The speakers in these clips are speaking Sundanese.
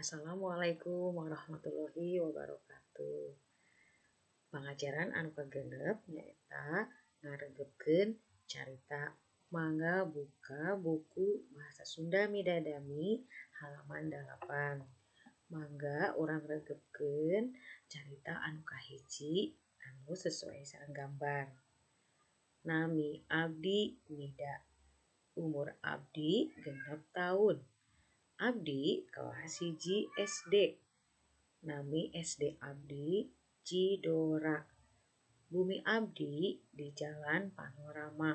Assalamualaikum warahmatullahi wabarakatuh. Pangajaran anu kagenep nyaeta ngaregepkeun carita. Mangga buka buku Bahasa Sunda Midadami halaman 8. Mangga urang regepkeun carita anu kahiji anu sesuai sareng gambar. Nami abdi Mida. Umur abdi 6 tahun. Abdi kelas 1 SD. Nami SD abdi Cidora. Bumi abdi di Jalan Panorama.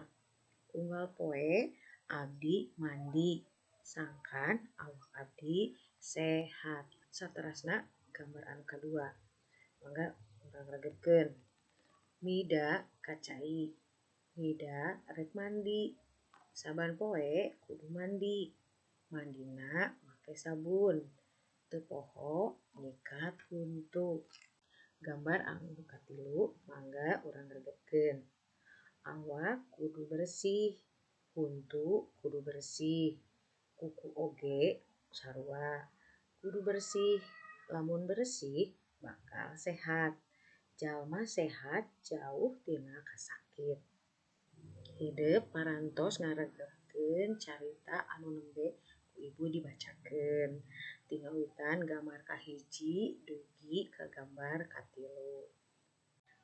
Unggal poe abdi mandi. Sangkan awak abdi sehat. Saterasna gambar anu kadua. Mangga urang regepkeun. Mida kacai. Mida rek mandi. Saban poe kudu mandi. Mandina make sabun. Teu poho nyikat huntu. Gambar anu katilu mangga urang regepkeun. Awak kudu bersih. Huntu kudu bersih. Kuku oge sarua kudu bersih. Lamun bersih bakal sehat. Jalma sehat jauh tina kasakit. Hideuk parantos ngaregepkeun carita anu nembe ku ibu dibacakeun. Tinggalkan gambar kahiji dugi ka gambar katilu.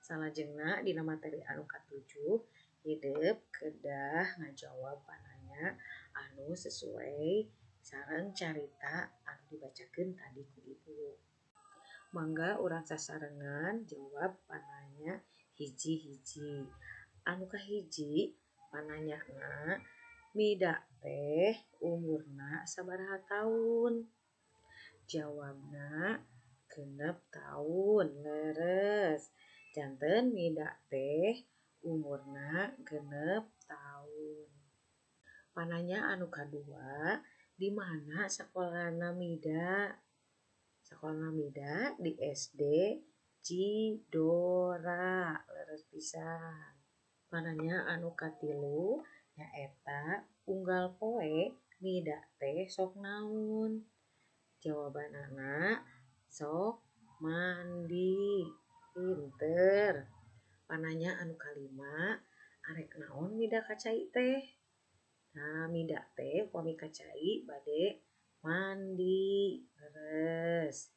Salajengna dina materi anu katujuh hideuk kedah ngajawab pananya anu sesuai sareng carita anu dibacakeun tadi ku ibu. Mangga urang sasarengan jawab pananya hiji-hiji. Anu kahiji pananyana Mida teh umurna sabaraha taun? Jawabna 6 tahun. Leres. Janten Mida teh umurna 6 tahun. Pananya anu kadua di mana sakolana Mida? Sakolana Mida di SD Cidora. Leres pisan. Pananya anu katilu nyaeta unggal poe Mida teh sok naon? Jawabanana sok mandi. Pinter. Pananya anu kalima arek naon Mida kacai teh? Nah, Mida teh upami kacai bade mandi. Leres.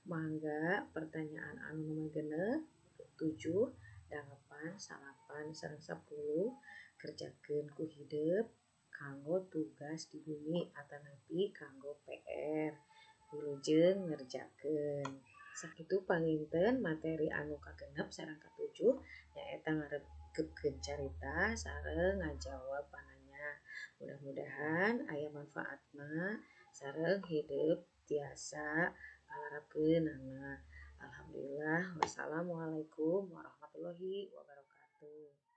Mangga pertanyaan anu nomor genep 7, 8, 9, sareng 10 kerjakeun ku hideuk kanggo tugas di bumi atanapi kanggo PR. Wilujeng ngerjakeun. Sakitu panginten materi anu kagenep sareng katujuh nyaeta ngaregepkeun carita sareng ngajawab pananya. Mudah-mudahan aya manfaatna sareng hideuk tiasa ngalarapkeunana. Alhamdulillah. Wassalamualaikum warahmatullahi wabarakatuh.